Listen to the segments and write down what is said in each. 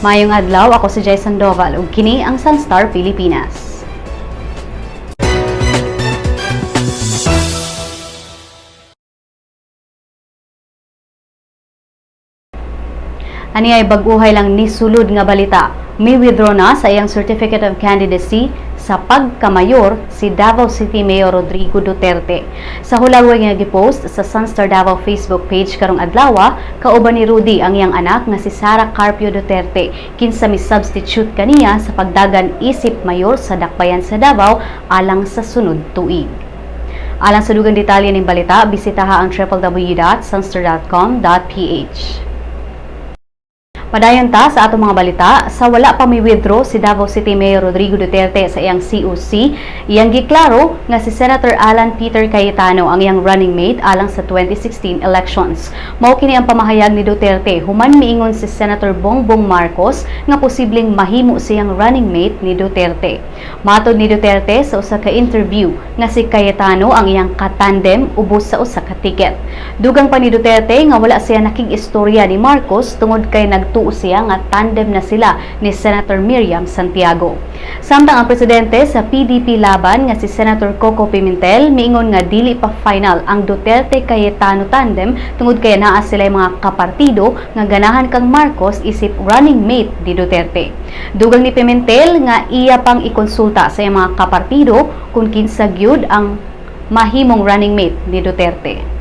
Mayong adlaw, ako si Jay Sandoval ug kini ang Sun.Star Pilipinas. Ania ay baguhay lang ni sulod nga balita. May withdraw na sa iyang Certificate of Candidacy sa pagkamayor si Davao City Mayor Rodrigo Duterte. Sa hulagway nga gipost sa Sun.Star Davao Facebook page karong adlawa, kauban ni Rudy ang iyang anak nga si Sara Carpio Duterte kinsa mi-substitute kaniya sa pagdagan isip mayor sa dakbayan sa Davao alang sa sunod tuig. Alang sa dugang detalye ning balita, bisitaha ang www.sunstar.com.ph. Padayon ta sa atong mga balita, sa wala pa may withdraw si Davao City Mayor Rodrigo Duterte sa iyang COC, iyang giklaro nga si Senator Alan Peter Cayetano ang iyang running mate alang sa 2016 elections. Mao kini ang pamahayag ni Duterte human miingon si Senator Bongbong Marcos nga posibleng mahimo siyang running mate ni Duterte. Matod ni Duterte sa usa ka interview nga si Cayetano ang iyang katandem ubos sa usa ka ticket. Dugang pa ni Duterte nga wala siya nakig-istorya ni Marcos tungod kay nagtuo siya nga tandem na sila ni Senator Miriam Santiago. Samtang ang presidente sa PDP laban nga si Senator Coco Pimentel miingon nga dili pa final ang Duterte Cayetano tandem tungod kay naa sila mga kapartido nga ganahan kang Marcos isip running mate ni Duterte. Dugang ni Pimentel nga iya pang ikonsulta sa mga kapartido kung kinsa gyud ang mahimong running mate ni Duterte.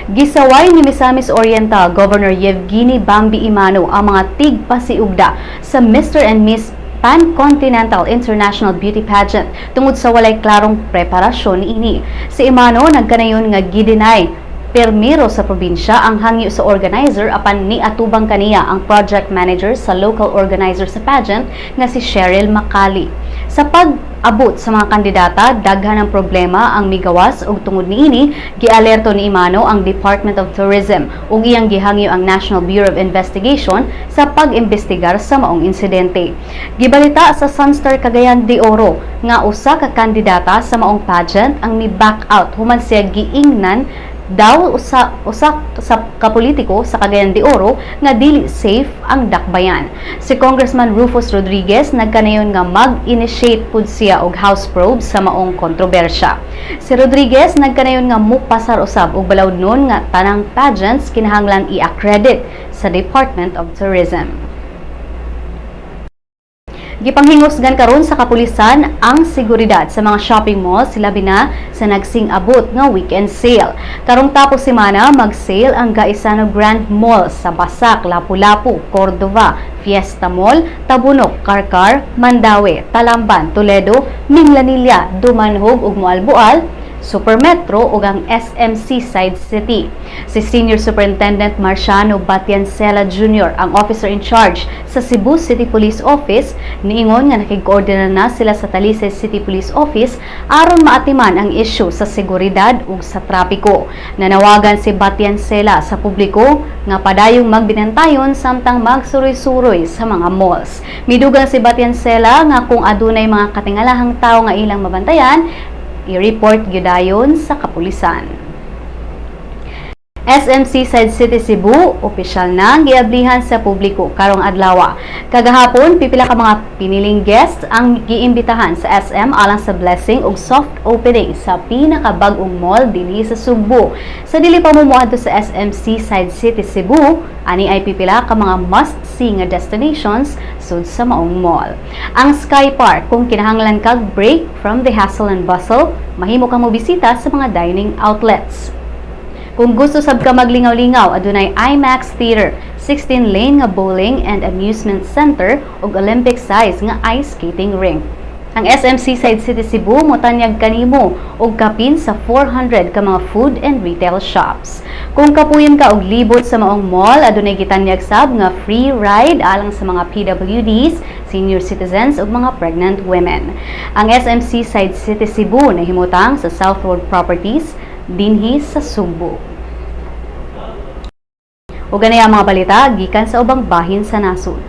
Gisaway ni Misamis Oriental Governor Yevgeny Bambi Imano ang mga tigpasiugda sa Mr. and Miss Pan-Continental International Beauty Pageant tungod sa walay klarong preparasyon ini. Si Imano nagkanayon nga gidinay permiro sa probinsya ang hangyo sa organizer apan ni atubang kaniya ang project manager sa local organizer sa pageant nga si Cheryl Macali. Sa pag-abot sa mga kandidata, daghan ang problema ang migawas ug tungod niini gialerto ni Imano ang Department of Tourism ug iyang gihangyo ang National Bureau of Investigation sa pag-imbestigar sa maong insidente. Gibalita sa Sun.Star Cagayan de Oro nga usa ka kandidata sa maong pageant ang mi-back out human siya giingnan daw usa sa kapolitiko sa Cagayan de Oro nga dili safe ang dakbayan. Si Congressman Rufus Rodriguez nagkanayon nga mag-initiate pud siya og house probe sa maong kontrobersya. Si Rodriguez nagkanayon nga mupasar usab og balaod nun nga tanang pageants kinahanglan i-accredit sa Department of Tourism. Gipanghingusgan karon sa kapolisan ang seguridad sa mga shopping malls labi na sa nagsing-abot nga weekend sale. Karong tapos semana mag-sale ang Gaisano Grand Mall sa Basak, Lapu-Lapu, Cordova, Fiesta Mall, Tabunok, Karkar, Mandaue, Talamban, Toledo, Minglanilla, Dumanhog ug Moalboal, Super Metro ug ang SM Seaside City. Si Senior Superintendent Marciano Batiancela Jr., ang officer in charge sa Cebu City Police Office, niingon nga nakig-koordina na sila sa Talisay City Police Office aron maatiman ang isyu sa seguridad ug sa trapiko. Nanawagan si Batiancela sa publiko nga padayong magbinantayon samtang magsuroy-suroy sa mga malls. Midugang si Batiancela nga kung adunay mga katingalahang tao nga ilang mabantayan, i-report gyudayon sa kapulisan. SM Seaside City Cebu, opisyal na giablihan sa publiko karong adlawa. Kagahapon, pipila ka mga piniling guests ang giimbitahan sa SM alang sa blessing ug soft opening sa pinakabag-ong mall dinhi sa Sugbo. Sa dili pa moadto sa SM Seaside City Cebu, ani ay pipila ka mga must-see nga destinations sud sa maong mall. Ang Sky Park, kung kinahanglan kag break from the hustle and bustle, mahimo kang mobisita sa mga dining outlets. Kung gusto sab ka maglingaw-lingaw, adunay IMAX Theater, 16-lane nga bowling and amusement center ug Olympic-size nga ice skating rink. Ang SM Seaside City Cebu motanyag kanimo og kapin sa 400 ka mga food and retail shops. Kung kapuyon ka og libot sa maong mall, adunay gitanyag sab nga free ride alang sa mga PWDs, senior citizens ug mga pregnant women. Ang SM Seaside City Cebu nahimutang sa South Road Properties dinhi sa Sugbo. Ug ganaya ang mga balita gikan sa ubang bahin sa nasud.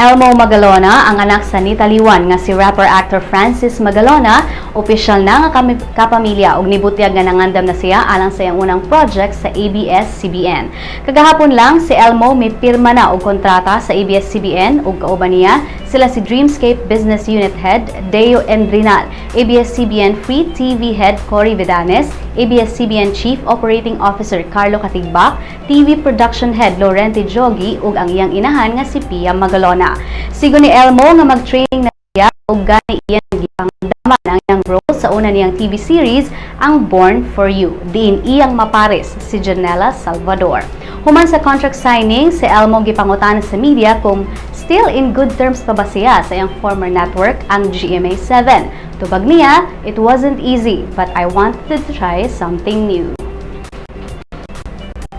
Elmo Magalona, ang anak sa nitaliwan nga si rapper-actor Francis Magalona, opisyal na nga kapamilya ug nibutyag nga nangandam na siya alang sa iyang unang project sa ABS-CBN. Kagahapon lang si Elmo may pirma na og kontrata sa ABS-CBN ug kauban niya sila si Dreamscape Business Unit Head Deo Endrinal, ABS-CBN Free TV Head Cory Vidanes, ABS-CBN Chief Operating Officer Carlo Katigbak, TV Production Head Laurenti Jogi ug ang iyang inahan nga si Pia Magalona. Sigo ni Elmo nga mag-training na siya ug gani iyang gipangandaman ang iyang role sa una niyang TV series ang Born for You, diin iyang mapares si Janela Salvador. Human sa contract signing, si Elmo gipangutana sa media kung still in good terms pa ba siya sa iyang former network, ang GMA7. Tubag niya, "It wasn't easy, but I wanted to try something new."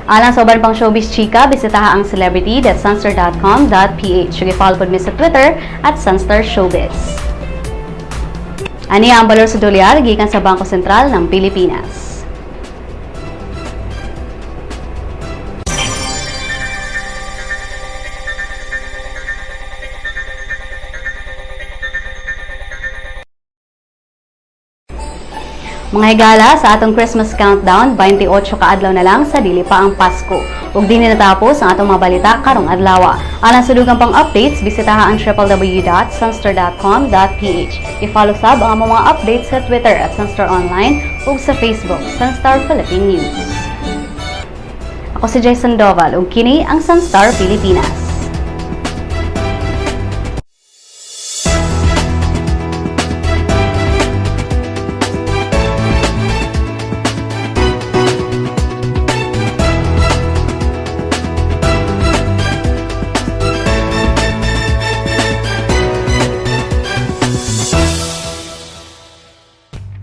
Alang sa uban pang showbiz chika, bisitaha ang celebrity.sunstar.com.ph. Follow po mi sa Twitter at Sun.Star Showbiz. Ania ang balor sa dolyar gikan sa Bangko Sentral ng Pilipinas. Mga higala, sa atong Christmas countdown, 28 ka adlaw na lang sa dili pa ang Pasko. Ug dinhi natapos ang atong mga balita karong adlawa. Alang sa dugang pang updates, bisitaha ang www.sunstar.com.ph. I-follow sab ang among mga updates sa Twitter at Sun.Star Online ug sa Facebook, Sun.Star Philippine News. Ako si Jason Doval ug kini ang Sun.Star Pilipinas.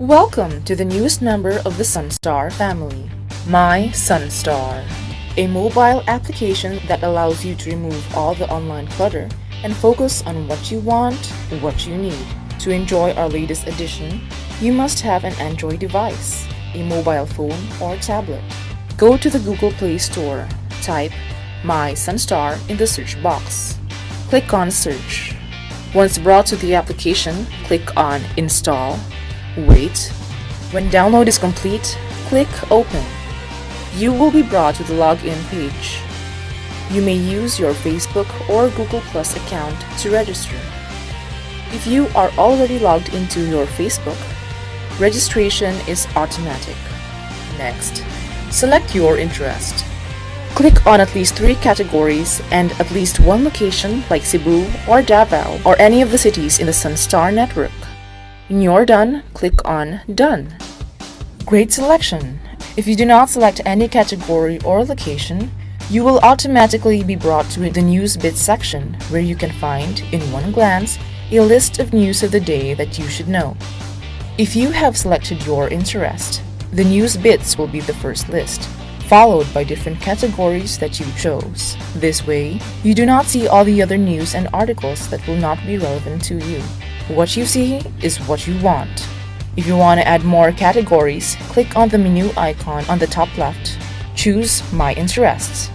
Welcome to the newest member of the Sun.Star family, My Sun.Star, a mobile application that allows you to remove all the online clutter and focus on what you want, what you need. To enjoy our latest edition, you must have an Android device, a mobile phone or tablet. Go to the Google Play Store, type My Sun.Star in the search box. Click on Search. Once brought to the application, click on Install. Wait. When download is complete, click Open. You will be brought to the login page. You may use your Facebook or Google Plus account to register. If you are already logged into your Facebook, registration is automatic. Next, select your interest. Click on at least 3 categories and at least 1 location like Cebu or Davao or any of the cities in the Sun.Star network. When you're done, click on Done. Great selection! If you do not select any category or location, you will automatically be brought to the News Bits section where you can find, in one glance, a list of news of the day that you should know. If you have selected your interest, the News Bits will be the first list, followed by different categories that you chose. This way, you do not see all the other news and articles that will not be relevant to you. What you see is what you want. If you want to add more categories, click on the menu icon on the top left. Choose My Interests.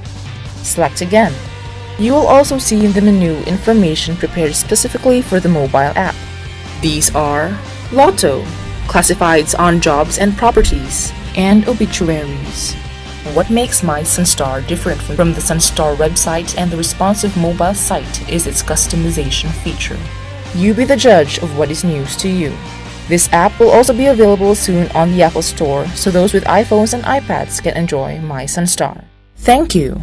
Select again. You will also see in the menu information prepared specifically for the mobile app. These are Lotto, classifieds on jobs and properties, and obituaries. What makes My Sun.Star different from the Sun.Star website and the responsive mobile site is its customization feature. You be the judge of what is news to you. This app will also be available soon on the Apple Store, so those with iPhones and iPads can enjoy My Sun.Star. Thank you!